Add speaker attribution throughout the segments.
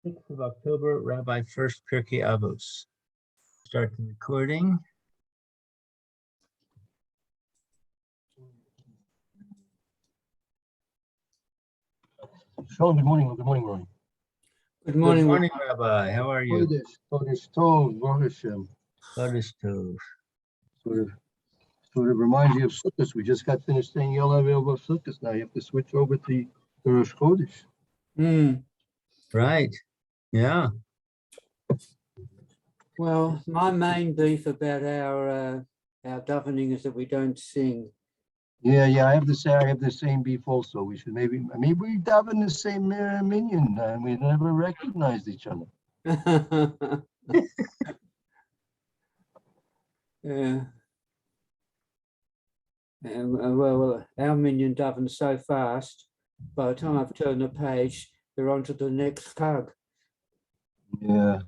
Speaker 1: 6th of October, Rabbi Furst, Pierke, Avos. Start the recording.
Speaker 2: Shalom, good morning. Good morning, Roy.
Speaker 3: Good morning.
Speaker 1: Good morning, Rabbi. How are you?
Speaker 2: Kodesh Tov, Baruch Hashem.
Speaker 1: Kodesh Tov.
Speaker 2: Sort of reminds you of Sukkot. We just got finished saying Yom Tov Sukkot. Now you have to switch over to Rosh Chodesh.
Speaker 1: Right. Yeah.
Speaker 3: Well, my main beef about our davening is that we don't sing.
Speaker 2: Yeah. I have the same beef also. We should maybe we daven the same minyan. We never recognized each other.
Speaker 3: Yeah. Well, our minion davens so fast. By the time I've turned the page, they're on to the next cog.
Speaker 2: Yeah,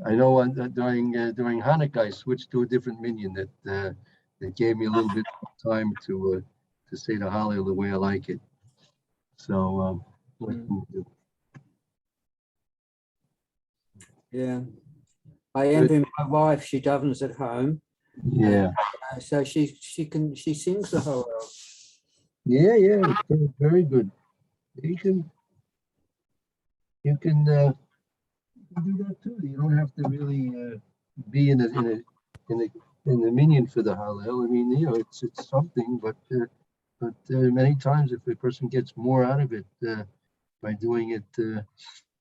Speaker 2: I know. During Hanukkah, I switched to a different minion that gave me a little bit of time to say the Hallel the way I like it. So, what can we do?
Speaker 3: Yeah, I envy my wife. She davens at home.
Speaker 2: Yeah.
Speaker 3: So she sings the whole.
Speaker 2: Yeah, it's very good. You can do that too. You don't have to really be in the minion for the Hallel. I mean, it's something, but many times if a person gets more out of it by doing it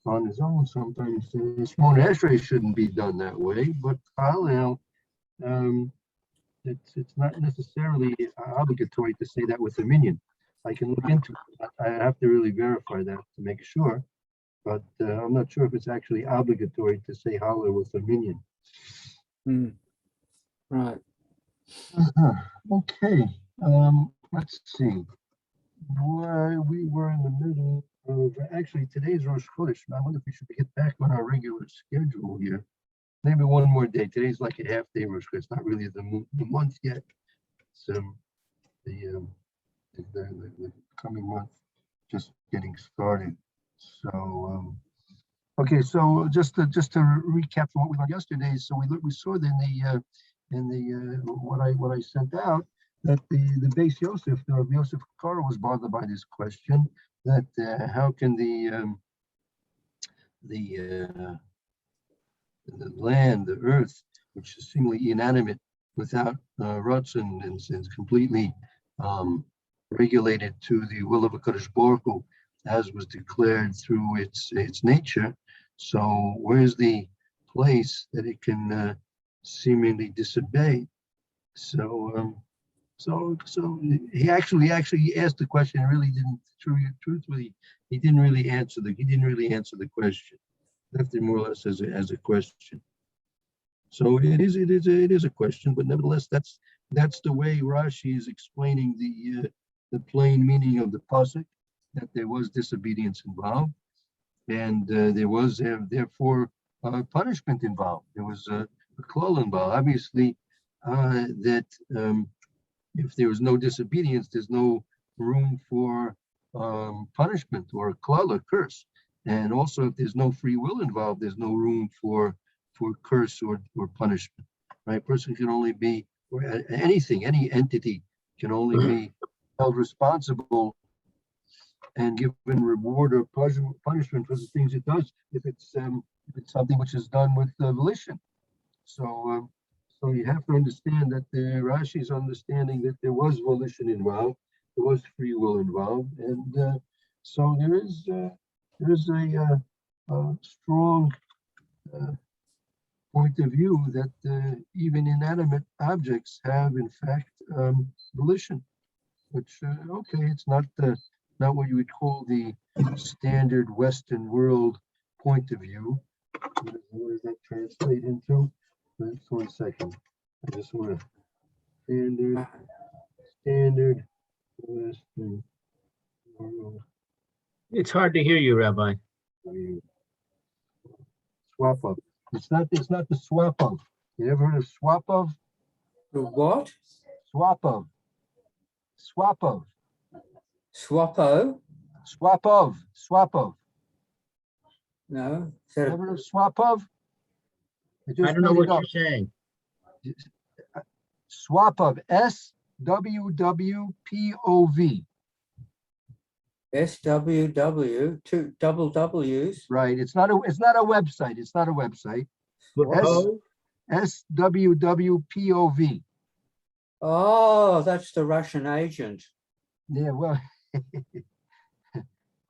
Speaker 2: on his own, sometimes Shmona Esrei shouldn't be done that way. But Hallel, it's not necessarily obligatory to say that with a minion. I can look into it. I have to really verify that to make sure, but I'm not sure if it's actually obligatory to say Hallel with a minion.
Speaker 3: Right.
Speaker 2: Okay. Let's see. We were in the middle of actually today's Rosh Chodesh. I wonder if we should get back on our regular schedule here. Maybe one more day. Today's like a half day Rosh Chodesh. It's not really the month yet. It's the coming month, just getting started. So okay. So just to recap from what we learned yesterday. So we saw in the what I sent out that the Beis Yosef, the Rabbi Yosef Karo, was bothered by this question that how can the land, the earth, which is seemingly inanimate, without Ratzon and completely regulated to the will of HaKadosh Baruch Hu, as was declared through its nature. So where's the place that it can seemingly disobey? So he actually asked the question. Really didn't truthfully he didn't really answer the question. Left it more or less as a question. So it is a question, but nevertheless that's the way Rashi is explaining the plain meaning of the pasuk, that there was disobedience involved, and there was therefore punishment involved. There was a klal involved. Obviously, that if there was no disobedience, there's no room for punishment or klal, or curse. And also, if there's no free will involved, there's no room for curse or punishment. Right? Person can only be, or anything, any entity can only be held responsible and given reward or punishment for the things it does if it's something which is done with volition. So you have to understand that the Rashi's understanding that there was volition involved, there was free will involved, and so there is a strong point of view that even inanimate objects have, in fact, volition. Which okay, it's not what you would call the standard Western world point of view. What does that translate into? Just 1 second. I just want to standard Western world.
Speaker 1: It's hard to hear you, Rabbi.
Speaker 2: Swap of. It's not the swap of. You ever heard of swap of?
Speaker 3: The what?
Speaker 2: Swap of. Swap of.
Speaker 3: Swappo?
Speaker 2: Swap of. Swap of.
Speaker 3: No? Is that a-
Speaker 2: Never of Swapov? I
Speaker 1: I
Speaker 2: just
Speaker 1: don't know
Speaker 2: made
Speaker 1: what
Speaker 2: it up.
Speaker 1: you're saying.
Speaker 2: Swapov, SWWPOV.
Speaker 3: SWW, two double W's?
Speaker 2: Right. It's not a website. It's not a website.
Speaker 3: What?
Speaker 1: Oh,
Speaker 2: SWWPOV.
Speaker 3: Oh, that's the Russian agent.
Speaker 2: Yeah, well,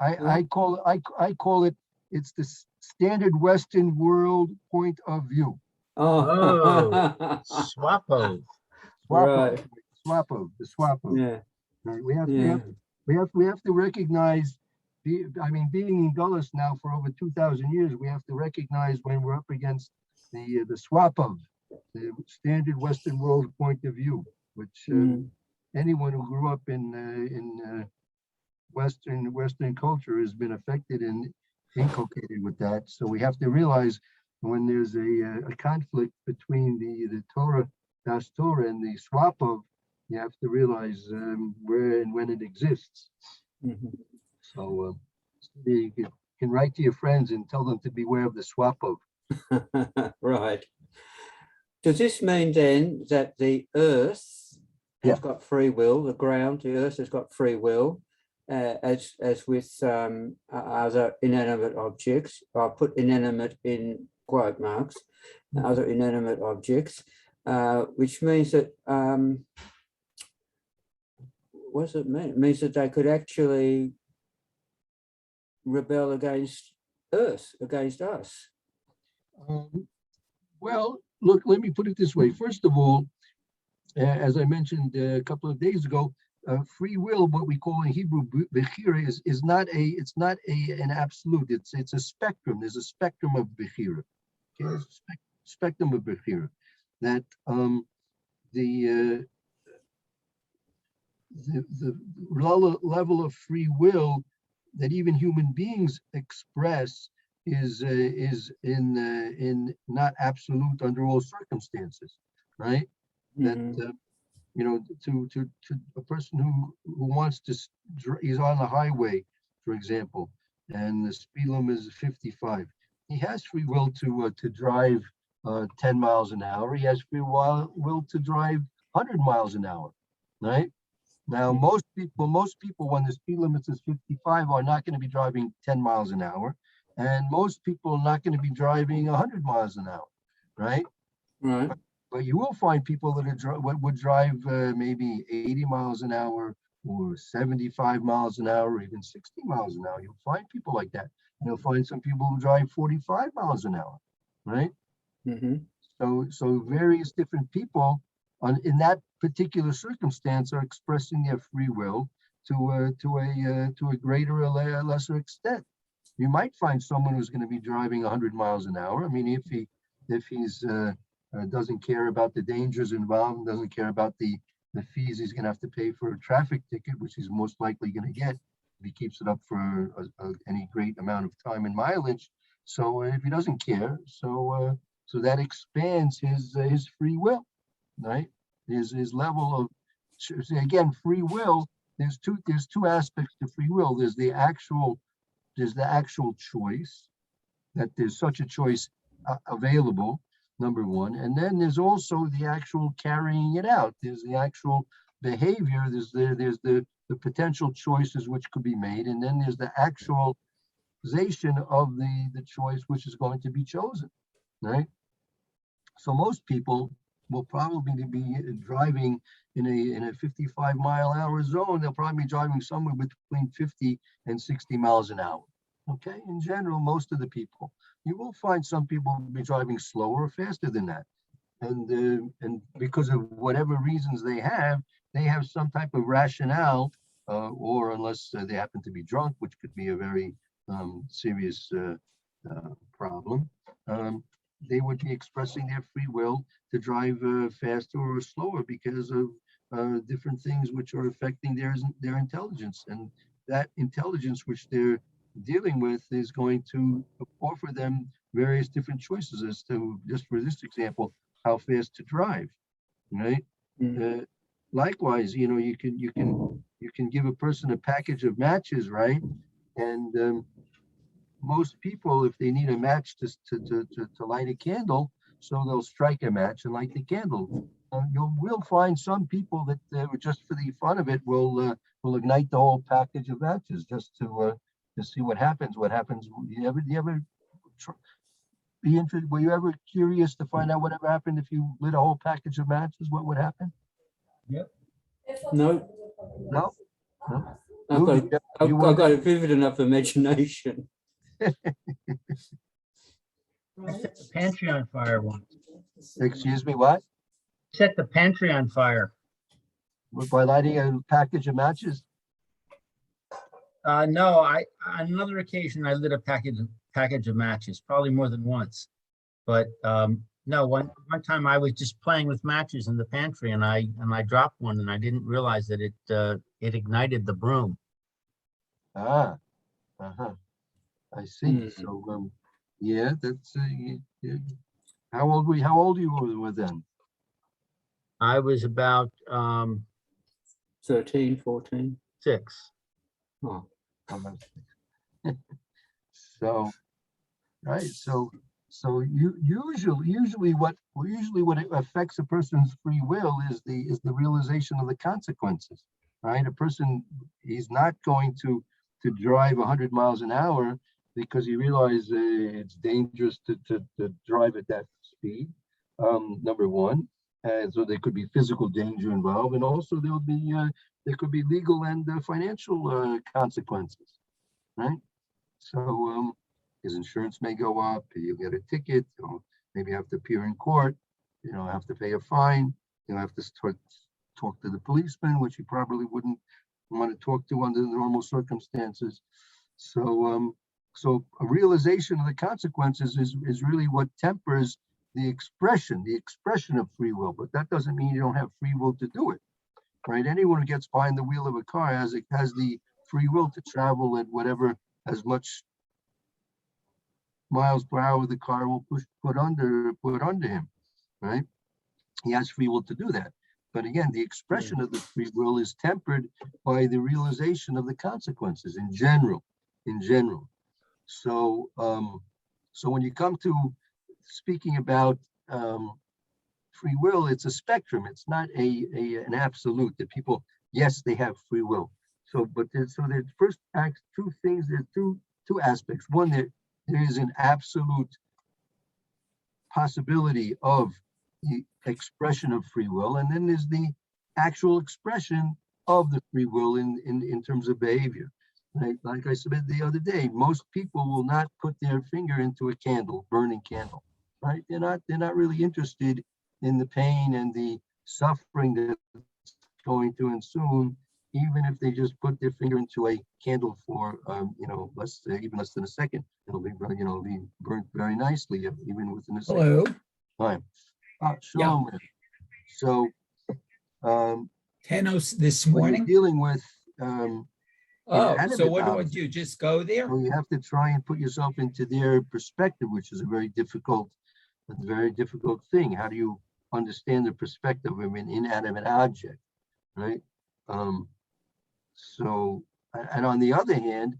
Speaker 2: I
Speaker 3: Huh?
Speaker 2: call it, it's the standard Western world point of view.
Speaker 3: Oh,
Speaker 1: Swapo.
Speaker 2: Swapo,
Speaker 3: right.
Speaker 2: the Swapo.
Speaker 3: Yeah,
Speaker 2: Right.
Speaker 3: yeah.
Speaker 2: We have to recognize, being in Gullus now for over 2,000 years, we have to recognize when we're up against the Swapo, the standard Western world point of view, which
Speaker 3: Mm.
Speaker 2: anyone who grew up in Western culture has been affected and inculcated with that. So we have to realize when there's a conflict between the Torah, Das Torah, and the Swapov, you have to realize where and when it exists.
Speaker 3: Mhm.
Speaker 2: So you can write to your friends and tell them to beware of the Swapov.
Speaker 3: Right. Does this mean then that the earth has
Speaker 2: Yeah.
Speaker 3: got free will, the ground, the earth has got free will, as with other inanimate objects? I'll put inanimate in quote marks, other inanimate objects, which means that, what does it mean? It means that they could actually rebel against earth, against us.
Speaker 2: Well, look, let me put it this way. First of all, as I mentioned a couple of days ago, free will, what we call in Hebrew bechira, is not an absolute. It's a spectrum. There's a spectrum of bechira. Okay, there's a spectrum of bechira that the level of free will that even human beings express is in not absolute under all circumstances, right? That
Speaker 3: Mhm.
Speaker 2: to a person who wants to, he's on the highway, for example, and the speed limit is 55. He has free will to drive 10 miles an hour. He has free will to drive 100 miles an hour, right? Now, most people, when the speed limit is 55, are not going to be driving 10 miles an hour, and most people are not going to be driving 100 miles an hour, right?
Speaker 3: Right.
Speaker 2: But you will find people that would drive maybe 80 miles an hour or 75 miles an hour, or even 60 miles an hour. You'll find people like that. And you'll find some people who drive 45 miles an hour, right?
Speaker 3: Mhm.
Speaker 2: So various different people in that particular circumstance are expressing their free will to a greater or lesser extent. You might find someone who's going to be driving 100 miles an hour. I mean, if he's doesn't care about the dangers involved, doesn't care about the fees he's going to have to pay for a traffic ticket, which he's most likely going to get if he keeps it up for any great amount of time and mileage. So if he doesn't care, so that expands his free will, right? His level of, again, free will. There's two aspects to free will. There's the actual choice, that there's such a choice available, number one, and then there's also the actual carrying it out. There's the actual behavior. There's the potential choices which could be made, and then there's the actualization of the choice which is going to be chosen, right? So most people will probably be driving in a 55 mile an hour zone. They'll probably be driving somewhere between 50 and 60 miles an hour. Okay, in general, most of the people. You will find some people will be driving slower or faster than that. And because of whatever reasons they have some type of rationale, or unless they happen to be drunk, which could be a very serious problem. They would be expressing their free will to drive faster or slower because of different things which are affecting their intelligence, and that intelligence which they're dealing with is going to offer them various different choices as to, just for this example, how fast to drive, right?
Speaker 3: Mhm.
Speaker 2: Likewise, you can give a person a package of matches, right? And most people, if they need a match to light a candle, so they'll strike a match and light the candle. You will find some people that just for the fun of it will ignite the whole package of matches just to see what happens. What happens? You ever be interested? Were you ever curious to find out whatever happened if you lit a whole package of matches? What would happen?
Speaker 1: Yep.
Speaker 3: No,
Speaker 2: No. No?
Speaker 3: I've
Speaker 2: Lou,
Speaker 3: got,
Speaker 2: did you
Speaker 3: I've
Speaker 2: wonder?
Speaker 3: got a vivid enough imagination.
Speaker 1: I set the pantry on fire once.
Speaker 2: Excuse me, what?
Speaker 1: Set the pantry on fire.
Speaker 2: By lighting a package of matches?
Speaker 1: No, on another occasion, I lit a package of matches, probably more than once. But no, one time I was just playing with matches in the pantry and I dropped one and I didn't realize that it ignited the broom.
Speaker 2: Ah, uh-huh. I see.
Speaker 3: Mhm.
Speaker 2: So, yeah, that's yeah. How old you were then?
Speaker 1: I was about
Speaker 3: 13, 14.
Speaker 1: 6.
Speaker 3: Oh,
Speaker 2: So, right. So you usually what affects a person's free will is the realization of the consequences, right? A person, he's not going to drive 100 miles an hour because he realizes it's dangerous to drive at that speed. Number one, so there could be physical danger involved, and also there could be legal and financial consequences, right? So his insurance may go up, you'll get a ticket, or maybe have to appear in court, have to pay a fine, have to talk to the policeman, which you probably wouldn't want to talk to under normal circumstances. So so a realization of the consequences is really what tempers the expression of free will, but that doesn't mean you don't have free will to do it, right? Anyone who gets behind the wheel of a car has the free will to travel at whatever, as much miles per hour the car will put under him, right? He has free will to do that. But again, the expression of the free will is tempered by the realization of the consequences in general. So so when you come to speaking about free will, it's a spectrum. It's not an absolute that people, yes, they have free will. So there's first two things, there's two aspects. One, there is an absolute possibility of the expression of free will, and then there's the actual expression of the free will in terms of behavior. Right? Like I said the other day, most people will not put their finger into a burning candle, right? They're not really interested in the pain and the suffering that's going to ensue, even if they just put their finger into a candle for even less than a second. It'll be be burnt very nicely, even within a second.
Speaker 4: Hello,
Speaker 2: Time. Shalom. So
Speaker 4: 10:00 this
Speaker 2: when you're
Speaker 4: morning.
Speaker 2: dealing with
Speaker 4: Oh, so
Speaker 2: inanimate
Speaker 4: what do I
Speaker 2: objects,
Speaker 4: do? Just go there?
Speaker 2: so you have to try and put yourself into their perspective, which is a very difficult thing. How do you understand the perspective of an inanimate object, right? So, and on the other hand,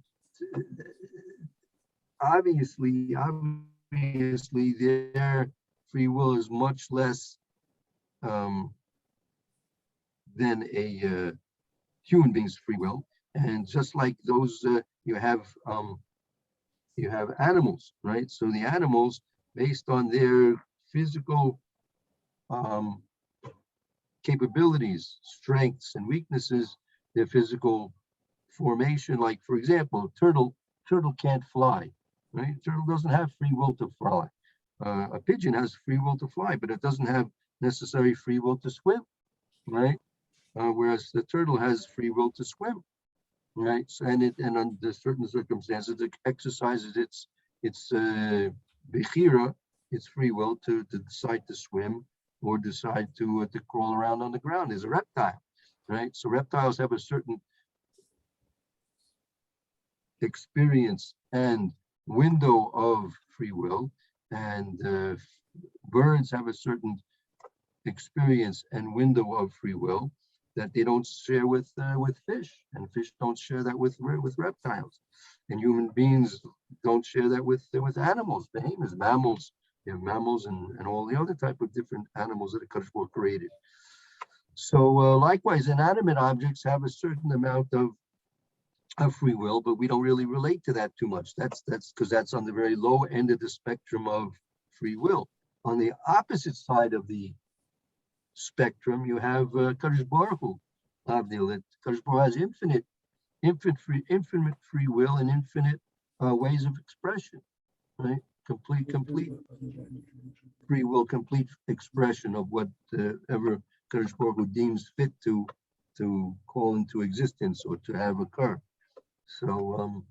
Speaker 2: obviously their free will is much less than a human being's free will. And just like those, you have animals, right? So the animals, based on their physical capabilities, strengths, and weaknesses, their physical formation. Like, for example, turtle can't fly, right? Turtle doesn't have free will to fly. A pigeon has free will to fly, but it doesn't have necessary free will to swim, right? Whereas the turtle has free will to swim, right? So, and under certain circumstances, it exercises its bechira, its free will to decide to swim or decide to crawl around on the ground. As a reptile, right? So reptiles have a certain experience and window of free will, and birds have a certain experience and window of free will that they don't share with fish, and fish don't share that with reptiles, and human beings don't share that with animals, behemoths, mammals. You have mammals and all the other type of different animals that the Kadosh Baruch Hu created. So likewise, inanimate objects have a certain amount of free will, but we don't really relate to that too much. That's because that's on the very low end of the spectrum of free will. On the opposite side of the spectrum, you have Kadosh Baruch Hu. Kadosh Baruch Hu has infinite free will and infinite ways of expression, right? Complete free will, complete expression of whatever Kadosh Baruch Hu deems fit to call into existence or to have occur. So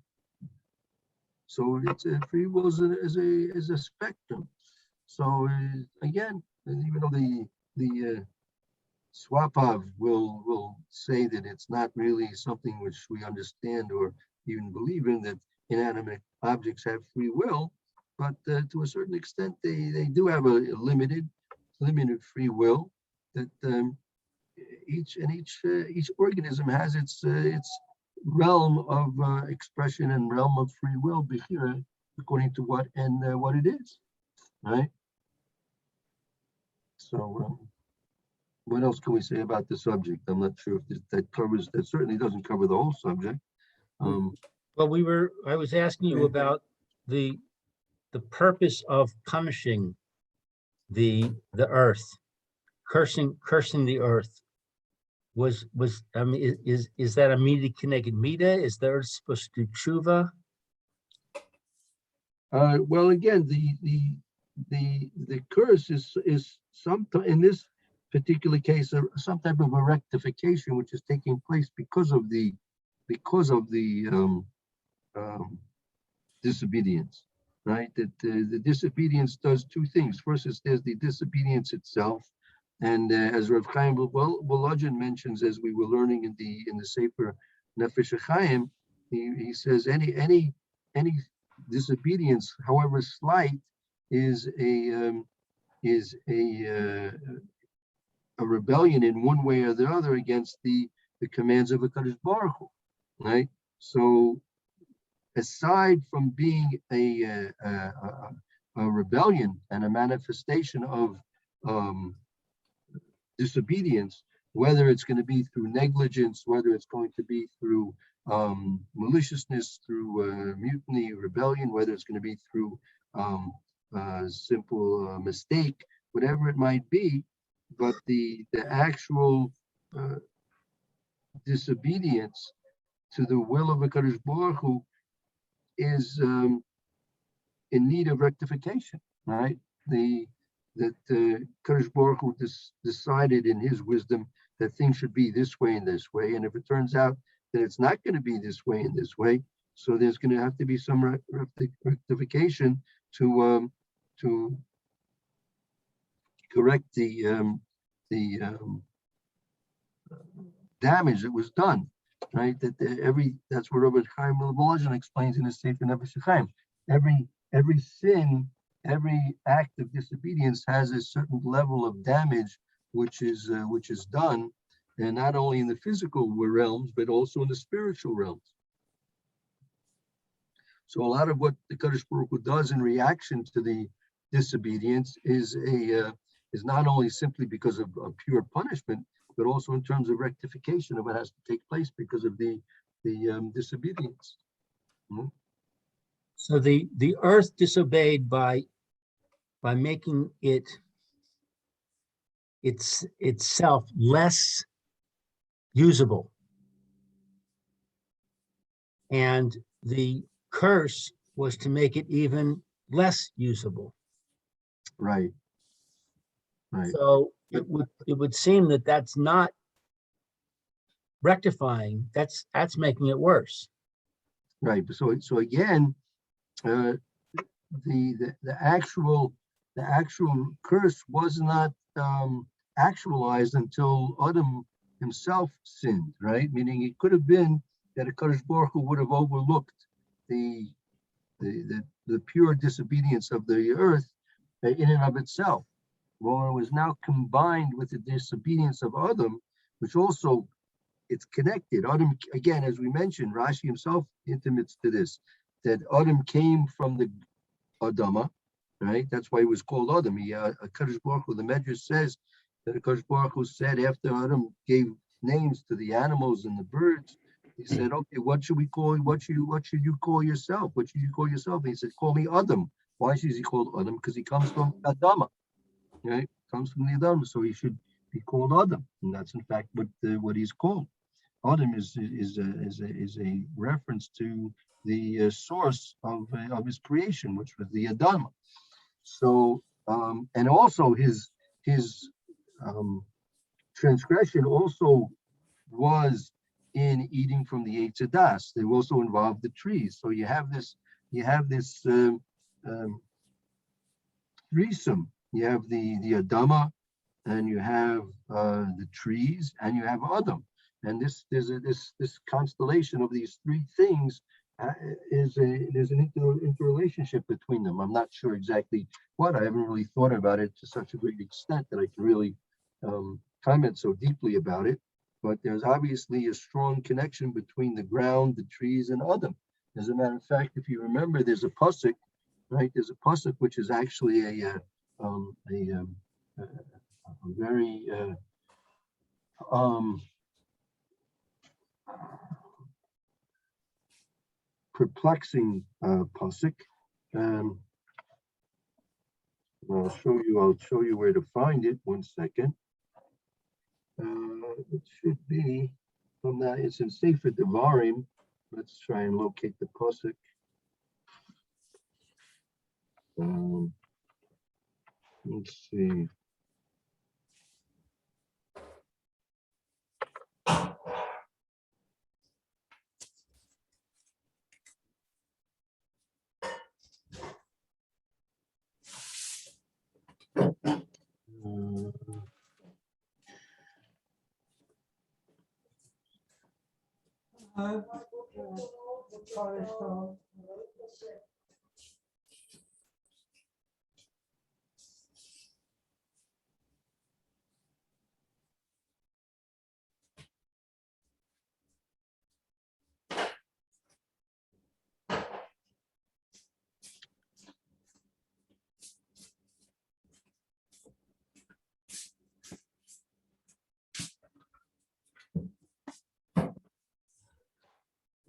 Speaker 2: it's free will is a spectrum. So again, even though the Swapav will say that it's not really something which we understand or even believe in, that inanimate objects have free will, but to a certain extent they do have a limited free will, that each organism has its realm of expression and realm of free will, according to what it is, right? So what else can we say about the subject? I'm not sure if that certainly doesn't cover the whole subject.
Speaker 1: Well, I was asking you about the purpose of punishing the earth, cursing the earth. I mean, is that a mida connected mida? Is the earth supposed to do tshuva?
Speaker 2: Well, again, the curse is in this particular case some type of a rectification which is taking place because of the disobedience, right? That the disobedience does two things. First, there's the disobedience itself, and as Rav Chaim Volodin mentions, as we were learning in the Sefer Nefesh HaChaim, he says any disobedience, however slight, is a rebellion in one way or the other against the commands of HaKadosh Baruch Hu, right? So aside from being a rebellion and a manifestation of disobedience, whether it's going to be through negligence, whether it's going to be through maliciousness, through mutiny, rebellion, whether it's going to be through simple mistake, whatever it might be, but the actual disobedience to the will of HaKadosh Baruch Hu is in need of rectification, right? That Kadosh Baruch Hu decided in his wisdom that things should be this way and this way, and if it turns out that it's not going to be this way and this way, so there's going to have to be some rectification to correct the damage that was done, right? That's what Rabbi Chaim Volodin explains in his Sefer Nefesh HaChaim. Every sin, every act of disobedience has a certain level of damage which is done, and not only in the physical realms but also in the spiritual realms. So a lot of what the Kadosh Baruch Hu does in reaction to the disobedience is not only simply because of pure punishment, but also in terms of rectification of what has to take place because of the disobedience. Mm-hmm.
Speaker 1: So the earth disobeyed by making itself less usable, and the curse was to make it even less usable.
Speaker 2: Right.
Speaker 1: So it would seem that that's not rectifying. That's making it worse.
Speaker 2: Right. So again, the actual curse was not actualized until Adam himself sinned. Right. Meaning it could have been that a Kadosh Baruch Hu would have overlooked the pure disobedience of the earth in and of itself. Well, it was now combined with the disobedience of Adam, which also it's connected. Adam, again, as we mentioned, Rashi himself intimates to this, that Adam came from the Adama, right? That's why he was called Adam. Kadosh Baruch Hu, the Medrash says that Kadosh Baruch Hu said after Adam gave names to the animals and the birds, he said, okay, what should we call you? What should you call yourself? What should you call yourself? And he said, call me Adam. Why is he called Adam? Because he comes from Adama, right? Comes from the Adama, so he should be called Adam, and that's in fact what he's called. Adam is a reference to the source of his creation, which was the Adama. So and also his transgression also was in eating from the Eitz Hadas. They also involved the trees. So you have this threesome. You have the Adama, and you have the trees, and you have Adam. And this constellation of these three things there's an interrelationship between them. I'm not sure exactly what. I haven't really thought about it to such a great extent that I can really comment so deeply about it. But there's obviously a strong connection between the ground, the trees, and Adam. As a matter of fact, if you remember, there's a pasuk, right? There's a pasuk which is actually a very perplexing pasuk. I'll show you where to find it. 1 second. It should be from that. It's in Sefer Devarim. Let's try and locate the pasuk. Let's see.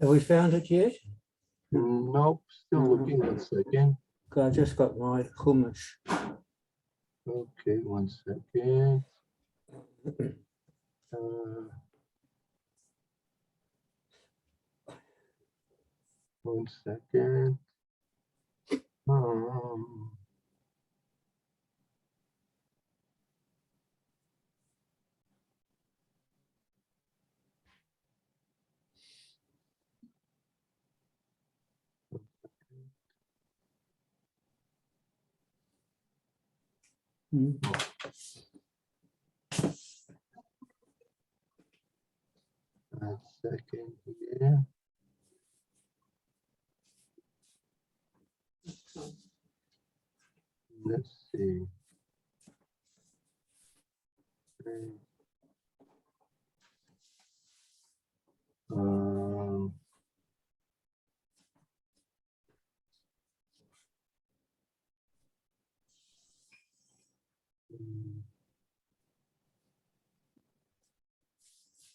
Speaker 3: Have we found it yet?
Speaker 2: Nope, still looking. 1 second.
Speaker 3: Okay, I just got my hummus.
Speaker 2: Okay, 1 second. 1 second. A second here. Let's see.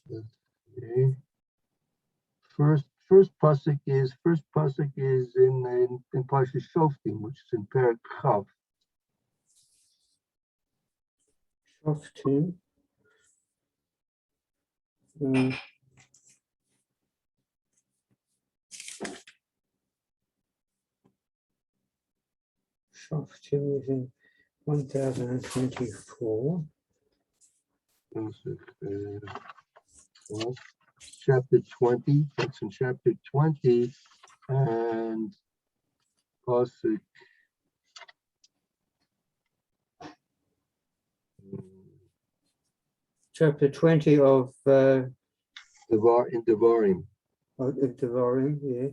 Speaker 2: Let's see. First pasuk is in Parsha Shoftim, which is in Perek Chav.
Speaker 3: Shoftim. Shoftim is in 1024.
Speaker 2: Chapter 20. That's in chapter 20, and pasuk.
Speaker 3: Chapter 20 of
Speaker 2: Devarim.
Speaker 3: Devarim, yeah.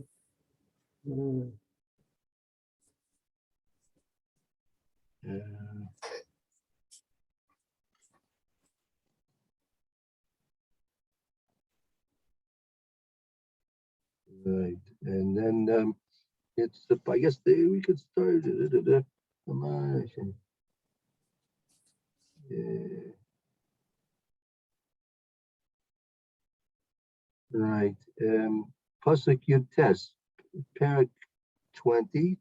Speaker 2: Right, and then it's the, I guess we could start. Come on. Yeah. Right. Pasuk Yutes, Pierke 20,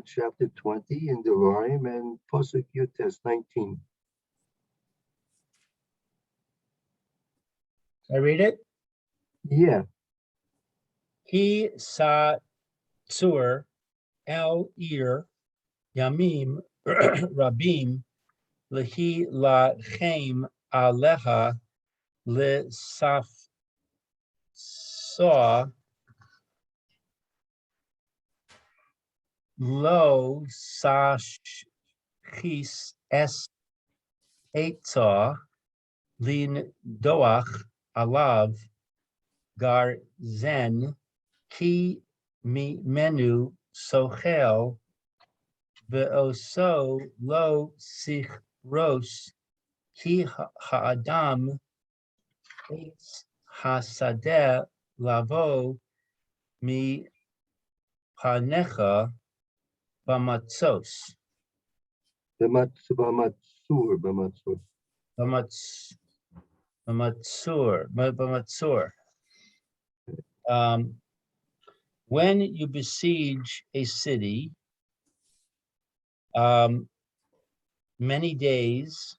Speaker 2: chapter 20 in Devarim, and Pasuk Yutes 19.
Speaker 1: I read it.
Speaker 2: Yeah.
Speaker 1: He sa tsur el ir yamim rabim lehi lachem aleha lesaf saw lo sashis es etza lin doach alav gar zen ki mi menu sochel ve'oso lo sich ros ki ha'adam etz hasadeh lavo mi panecha bamatzos
Speaker 2: Bamatsur.
Speaker 1: bamatsur. When you besiege a city, many days,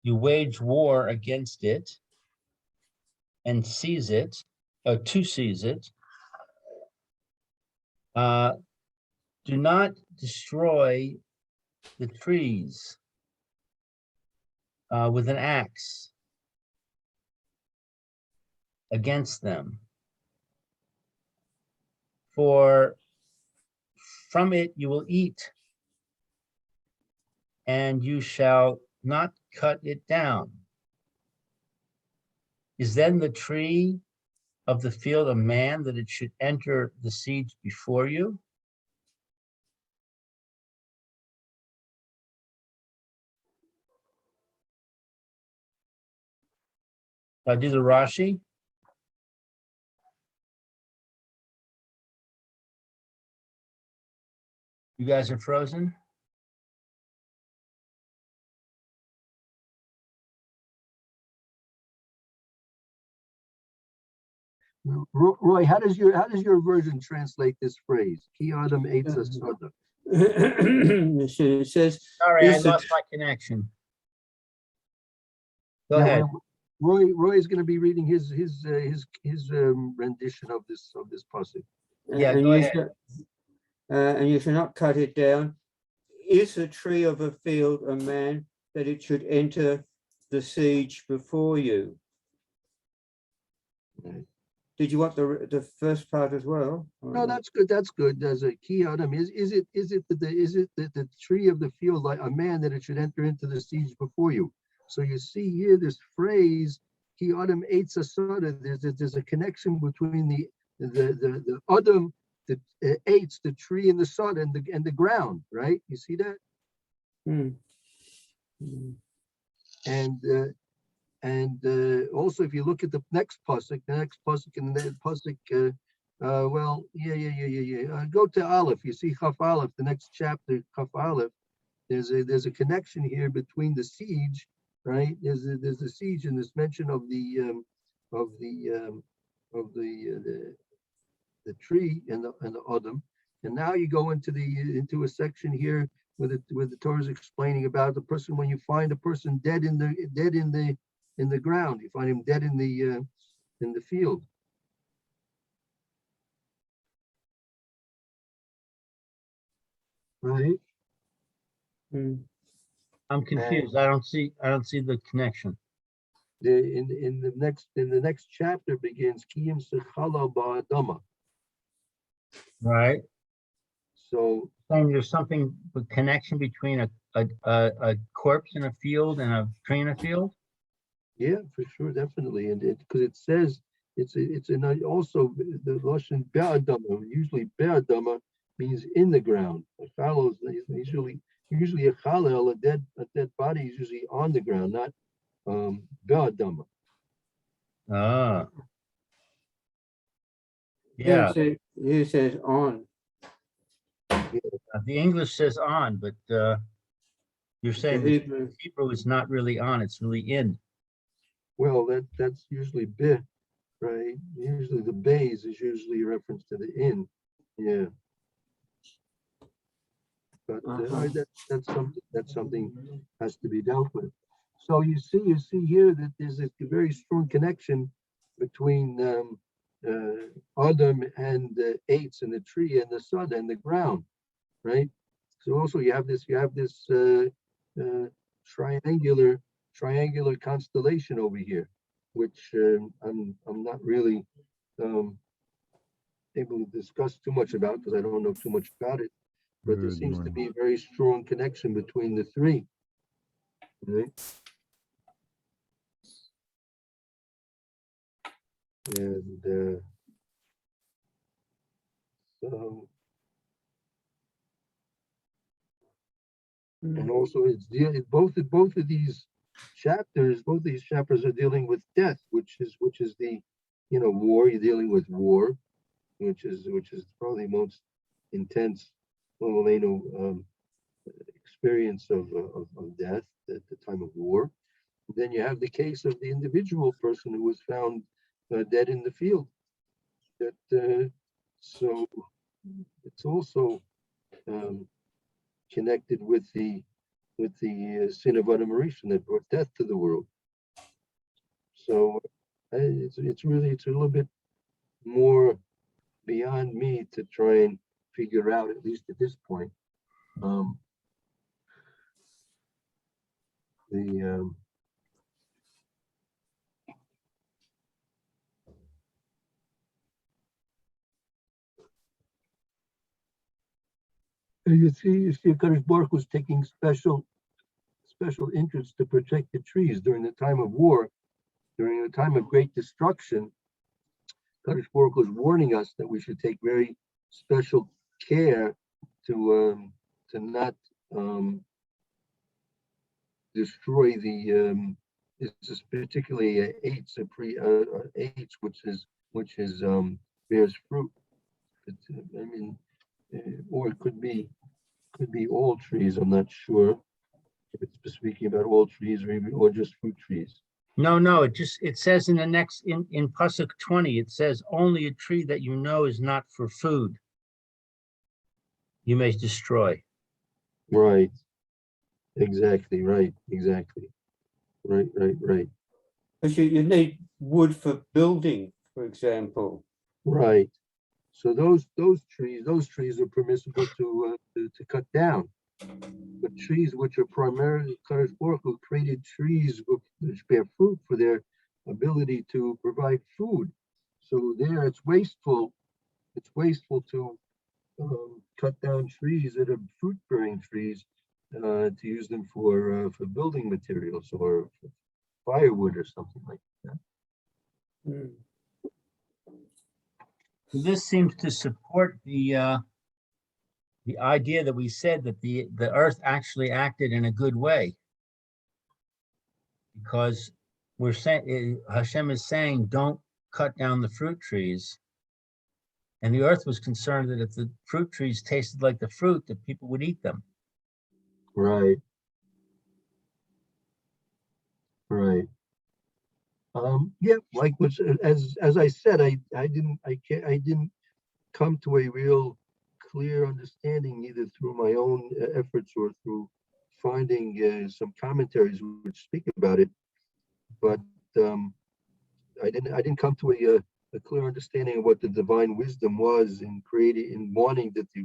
Speaker 1: you wage war against it and seize it, or to seize it. Do not destroy the trees with an axe against them, for from it you will eat, and you shall not cut it down. Is then the tree of the field a man that it should enter the siege before you? I'll do the Rashi. You guys are frozen?
Speaker 2: Roy, how does your version translate this phrase? Ki adam etza sada.
Speaker 3: It says,
Speaker 1: Sorry, I
Speaker 3: Is the
Speaker 1: lost
Speaker 3: tr-
Speaker 1: my connection. Go
Speaker 2: Now,
Speaker 1: ahead.
Speaker 2: Roy is going to be reading his rendition of this pasuk.
Speaker 1: Yeah,
Speaker 3: and
Speaker 1: go
Speaker 3: you
Speaker 1: ahead.
Speaker 3: and you shall not cut it down. Is the tree of a field a man that it should enter the siege before you?
Speaker 2: Right.
Speaker 3: Did you want the first part as well?
Speaker 2: No, that's good. That's good. There's a ki adam. Is it the tree of the field like a man that it should enter into the siege before you? So you see here this phrase ki adam etza sada. There's a connection between the adam, the eitz, the tree, and the sun and the ground, right? You see that? And also, if you look at the next pasuk and the pasuk, go to Aleph. You see Chaf Aleph, the next chapter, Chaf Aleph. There's a connection here between the siege, right? There's a siege and this mention of the tree and the Adam. And now you go into a section here where the Torah is explaining about the person when you find a person dead in the ground, you find him dead in the field. Right.
Speaker 1: I'm confused. I don't see the connection.
Speaker 2: In the next chapter begins Kiyim Sechala Ba'adama.
Speaker 1: Right.
Speaker 2: So
Speaker 1: Saying there's something, a connection between a corpse in a field and a tree in a field?
Speaker 2: yeah, for sure, definitely, and because it says it's also the Lashon Be'adama. Usually Be'adama means in the ground. A challah is usually a challah, a dead body is usually on the ground, not Be'adama.
Speaker 1: Ah. Yeah,
Speaker 3: You says on.
Speaker 1: the English says on, but you're
Speaker 3: The
Speaker 1: saying the
Speaker 3: Hebrew.
Speaker 1: Hebrew is not really on, it's really in.
Speaker 2: Well, that's usually bit, right? Usually the bays is usually a reference to the in. Yeah. But that's something has to be dealt with. So you see here that there's a very strong connection between Adam and the eights and the tree and the sun and the ground, right? So also you have this triangular constellation over here, which I'm not really able to discuss too much about because I don't know too much about it. But there seems to be a very strong connection between the three. Right? And so, and also it's dealing both of these chapters. Both these chapters are dealing with death, which is the war. You're dealing with war, which is probably the most intense experience of death at the time of war. Then you have the case of the individual person who was found dead in the field. That so it's also connected with the sin of Adam Rishon that brought death to the world. So it's a little bit more beyond me to try and figure out, at least at this point. You see, Kadosh Baruch was taking special interest to protect the trees during the time of war, during a time of great destruction. Kadosh Baruch was warning us that we should take very special care to not destroy the. This is particularly eights, eights, which is bears fruit. I mean, or it could be all trees. I'm not sure if it's speaking about all trees or just fruit trees.
Speaker 1: No, it says in the next, in Pasuk 20, it says only a tree that you know is not for food you may destroy.
Speaker 2: Right. Exactly. Right. Exactly. Right.
Speaker 3: Because you need wood for building, for example.
Speaker 2: Right. So those trees are permissible to cut down. But trees which are primarily Kadosh Baruch Hu created trees which bear fruit for their ability to provide food. So there, it's wasteful. It's wasteful to cut down trees that are fruit-bearing trees to use them for building materials or firewood or something like that.
Speaker 1: This seems to support the idea that we said that the earth actually acted in a good way, because we're saying Hashem is saying don't cut down the fruit trees, and the earth was concerned that if the fruit trees tasted like the fruit, that people would eat them.
Speaker 2: Right. Yeah, like which as I said, I didn't come to a real clear understanding either through my own efforts or through finding some commentaries which speak about it, but I didn't come to a clear understanding of what the divine wisdom was in wanting that the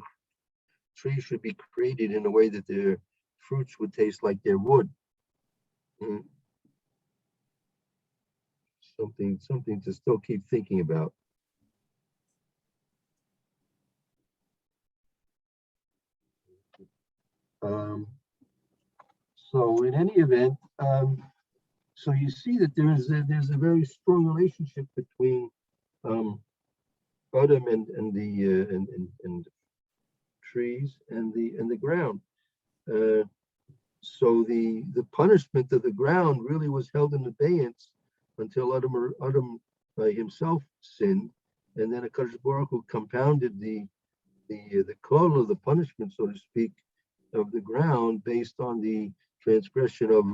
Speaker 2: trees should be created in a way that their fruits would taste like their wood. Something to still keep thinking about. So in any event, so you see that there's a very strong relationship between Adam and the and trees and the ground. So the punishment of the ground really was held in abeyance until Adam himself sinned, and then HaKadosh Baruch Hu compounded the klal of the punishment, so to speak, of the ground based on the transgression of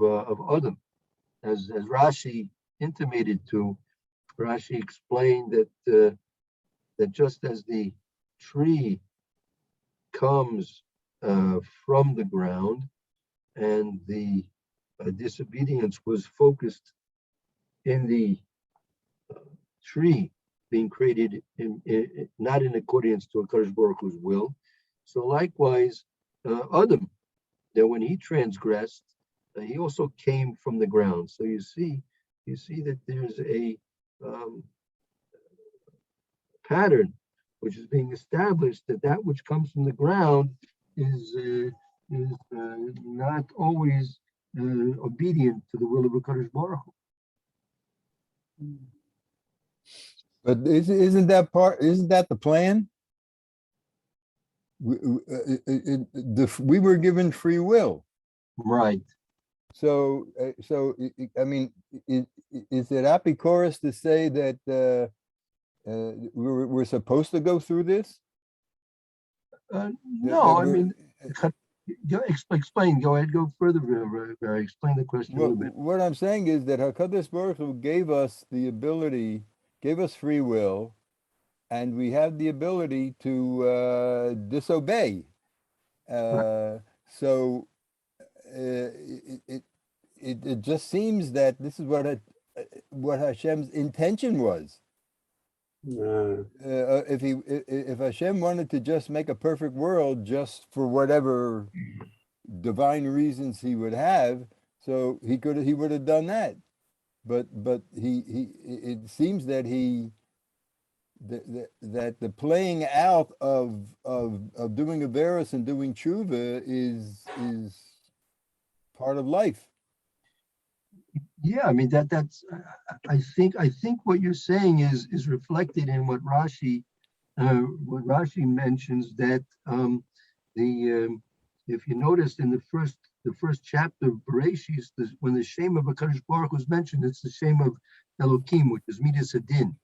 Speaker 2: Adam. As Rashi intimated to, Rashi explained that just as the tree comes from the ground, and the disobedience was focused in the tree being created not in accordance to HaKadosh Baruch Hu's will. So likewise, Adam, that when he transgressed, he also came from the ground. So you see that there's a pattern which is being established, that which comes from the ground is not always obedient to the will of HaKadosh Baruch Hu.
Speaker 5: But isn't that the plan? We were given free will.
Speaker 2: Right.
Speaker 5: So I mean, is it apicorus to say that we're supposed to go through this?
Speaker 2: No, I mean, explain. Go ahead. Go further. Explain the question a little bit.
Speaker 5: What I'm saying is that HaKadosh Baruch Hu gave us the ability, gave us free will, and we have the ability to disobey. So it just seems that this is what Hashem's intention was.
Speaker 3: No.
Speaker 5: If Hashem wanted to just make a perfect world just for whatever divine reasons he would have, so he would have done that. But it seems that that the playing out of doing Averos and doing tshuva is part of life.
Speaker 2: Yeah, I mean that's. I think what you're saying is reflected in what Rashi mentions, that if you noticed in the first chapter of Bereshis, when the shame of HaKadosh Baruch was mentioned, it's the shame of Elokim, which is Midas Hadin.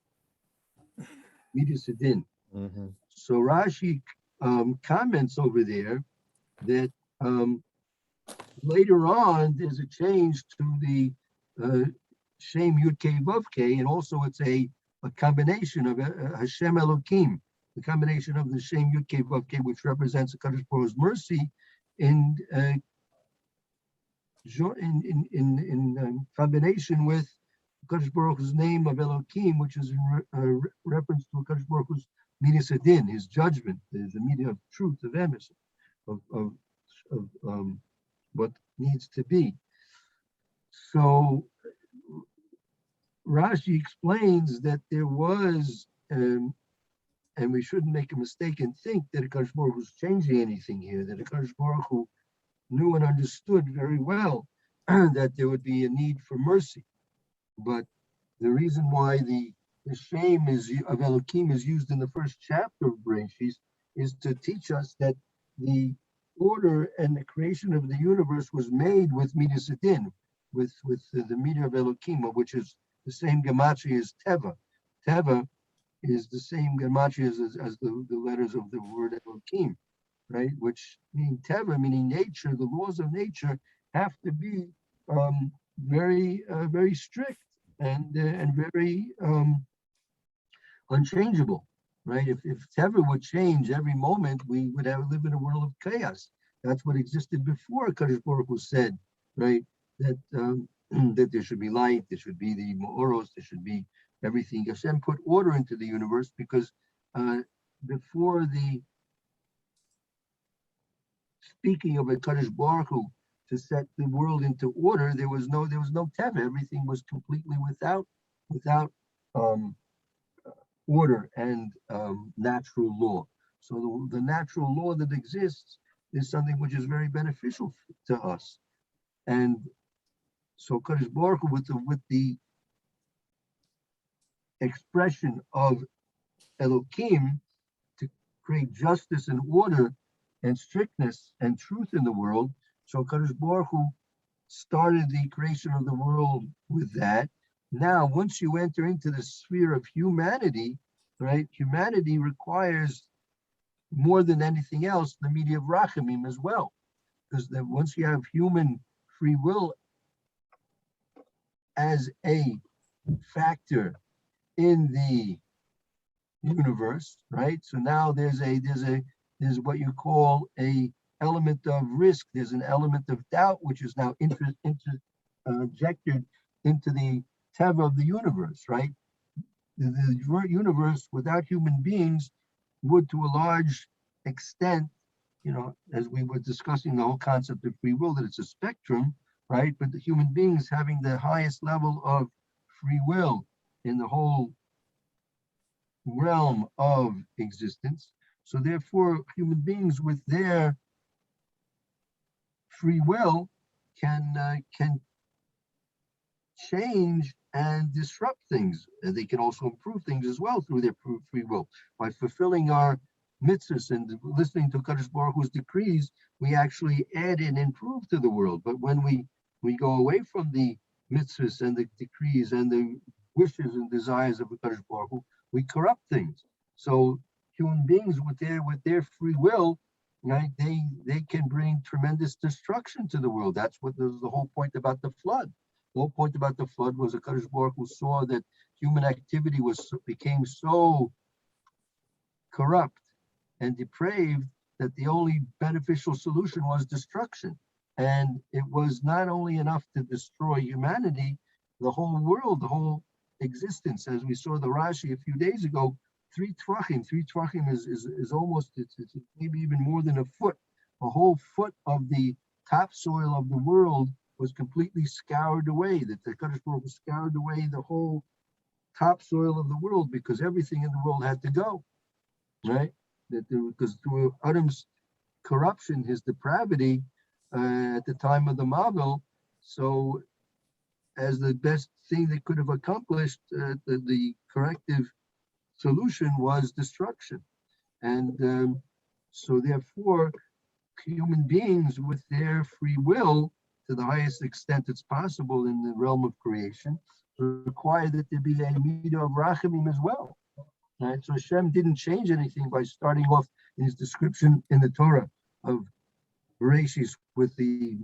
Speaker 2: Midas Hadin. So Rashi comments over there that later on there's a change to the Shem Yud Kei Vav Kei, and also it's a combination of Hashem Elokim, the combination of the Shem Yud Kei Vav Kei, which represents the HaKadosh Baruch Hu's mercy, in combination with HaKadosh Baruch Hu's name of Elokim, which is in reference to HaKadosh Baruch Hu's Midas Hadin, his judgment, the meaning of truth, of emes, of what needs to be. So Rashi explains that there was, and we shouldn't make a mistake and think that HaKadosh Baruch Hu was changing anything here, that HaKadosh Baruch Hu knew and understood very well that there would be a need for mercy. But the reason why the shame of Elokim is used in the first chapter of Bereshis is to teach us that the order and the creation of the universe was made with Midas Hadin, with the meter of Elokim, which is the same gematria as Teva. Teva is the same gematria as the letters of the word Elokim, right? Which mean Teva, meaning nature. The laws of nature have to be very strict and very unchangeable, right? If Teva would change every moment, we would live in a world of chaos. That's what existed before HaKadosh Baruch Hu said, right? That that there should be light, there should be the Ma'oros, there should be everything. Hashem put order into the universe because before the speaking of HaKadosh Baruch Hu to set the world into order, there was no Teva. Everything was completely without order and natural law. So the natural law that exists is something which is very beneficial to us. And so HaKadosh Baruch Hu, with the expression of Elokim to create justice and order and strictness and truth in the world, so HaKadosh Baruch Hu started the creation of the world with that, Now, once you enter into the sphere of humanity, right, humanity requires more than anything else the media of rachamim as well, because once you have human free will as a factor in the universe, right? So now there's what you call a element of risk. There's an element of doubt, which is now injected into the teva of the universe, right? The universe without human beings would, to a large extent, as we were discussing the whole concept of free will, that it's a spectrum, right? But the human beings having the highest level of free will in the whole realm of existence. So therefore, human beings with their free will can change and disrupt things. And they can also improve things as well through their free will. By fulfilling our mitzvahs and listening to Kadosh Baruch Hu's decrees, we actually add and improve to the world. But when we go away from the mitzvahs and the decrees and the wishes and desires of Kadosh Baruch Hu, we corrupt things. So human beings with their free will, right, they can bring tremendous destruction to the world. That's what was the whole point about the flood. The whole point about the flood was that Kadosh Baruch Hu saw that human activity became so corrupt and depraved that the only beneficial solution was destruction. And it was not only enough to destroy humanity, the whole world, the whole existence, as we saw the Rashi a few days ago, 3 tvachim. 3 tvachim is almost, it's maybe even more than a foot. A whole foot of the topsoil of the world was completely scoured away. That the Kadosh Baruch Hu scoured away the whole topsoil of the world because everything in the world had to go, right? Because through Adam's corruption, his depravity at the time of the Mabel, so as the best thing they could have accomplished, the corrective solution was destruction. And so therefore, human beings with their free will, to the highest extent it's possible in the realm of creation, require that there be a midah of rachamim as well. Right? So Hashem didn't change anything by starting off in his description in the Torah of Bereshis with the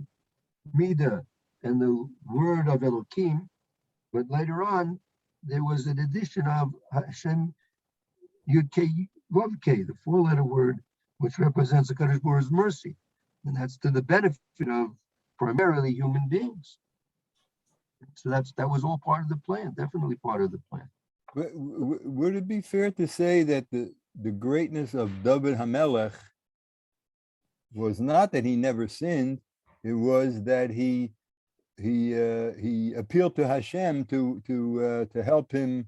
Speaker 2: midah and the word of Elohim, but later on there was an addition of Hashem Yud Kei Vav Kei, the 4-letter word, which represents the Kadosh Baruch Hu's mercy, and that's to the benefit of primarily human beings. So that was all part of the plan, definitely part of the plan.
Speaker 5: But would it be fair to say that the greatness of David HaMelech was not that he never sinned, it was that he appealed to Hashem to help him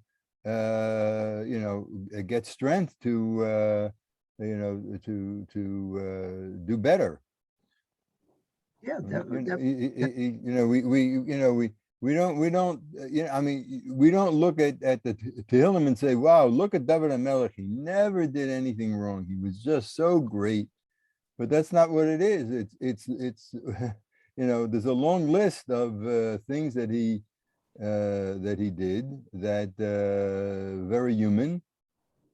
Speaker 5: get strength to do better.
Speaker 2: Yeah,
Speaker 5: we don't we don't look at the Tehillim and say, wow, look at David HaMelech, he never did anything wrong, he was just so great. But that's not what it is. It's there's a long list of things that he did that very human,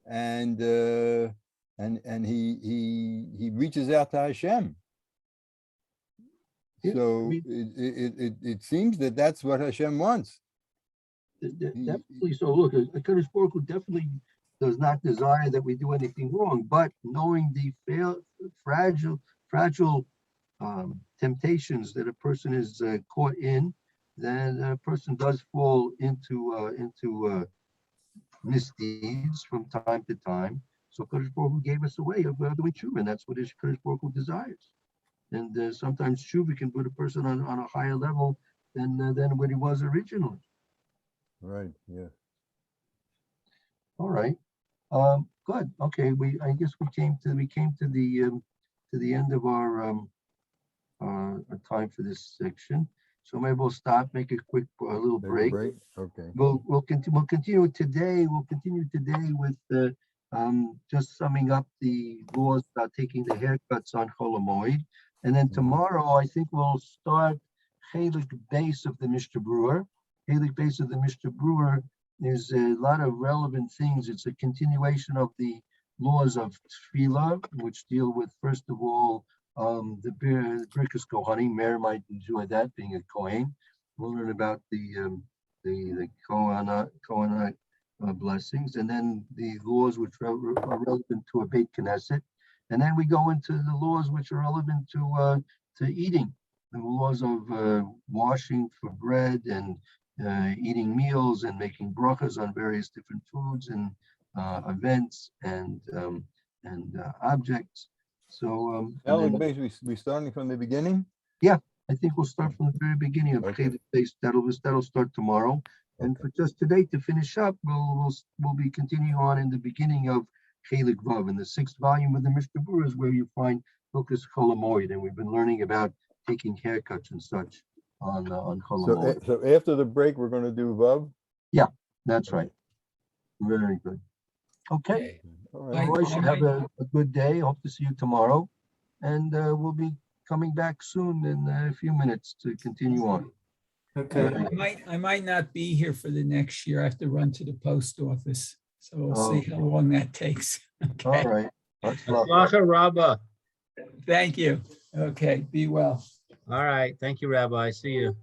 Speaker 5: and he reaches out to Hashem.
Speaker 2: Yeah,
Speaker 5: So it seems that that's what Hashem wants.
Speaker 2: Definitely. So look, Kadosh Baruch Hu definitely does not desire that we do anything wrong, but knowing the fragile temptations that a person is caught in, then a person does fall into misdeeds from time to time. So Kadosh Baruch Hu gave us a way of doing tshuva, and that's what Kadosh Baruch Hu desires. And sometimes tshuva can put a person on a higher level than what he was originally.
Speaker 5: Right. Yeah.
Speaker 2: All right. Good. Okay. I guess we came to the end of our time for this section. So maybe we'll stop, make a quick little break.
Speaker 5: Okay.
Speaker 2: We'll continue today. We'll continue today with just summing up the laws about taking the haircuts on Chol HaMoed. And then tomorrow, I think we'll start Chelik base of the Mishnah Brewer, Halik base of the Mr. Brewer is a lot of relevant things. It's a continuation of the laws of Tefillah, which deal with, first of all, the Birkus Kohanim. Mayor might enjoy that, being a Kohen. We'll learn about the Kohanite blessings, and then the laws which are relevant to a Beit Knesset. And then we go into the laws which are relevant to eating, the laws of washing for bread and eating meals and making brachas on various different foods and events and objects. So
Speaker 5: Halik base, we starting from the beginning?
Speaker 2: I think we'll start from the very beginning of
Speaker 5: Okay.
Speaker 2: Halik base. That'll start tomorrow. And for just today to finish up, we'll be continuing on in the beginning of Halik Vav, in the 6th volume of the Mr. Brewer is where you find Hilchos Chol Hamoed, and we've been learning about taking haircuts and such on Chol
Speaker 5: So,
Speaker 2: Hamoed.
Speaker 5: so after the break, we're gonna do Vav?
Speaker 2: That's right. Very good. Okay.
Speaker 4: Okay.
Speaker 5: All
Speaker 4: I-
Speaker 5: right.
Speaker 2: Well, I should have a good day. Hope to see you tomorrow. And we'll be coming back soon in a few minutes to continue on.
Speaker 3: Okay.
Speaker 4: I might not be here for the next year. I have to run to the post office. So we'll see how
Speaker 2: Okay.
Speaker 4: long that takes.
Speaker 2: All
Speaker 4: Okay,
Speaker 2: right.
Speaker 1: Atzlacha Rabbah.
Speaker 4: thank you. Okay, be well.
Speaker 1: All right. Thank you, Rabbi. See you.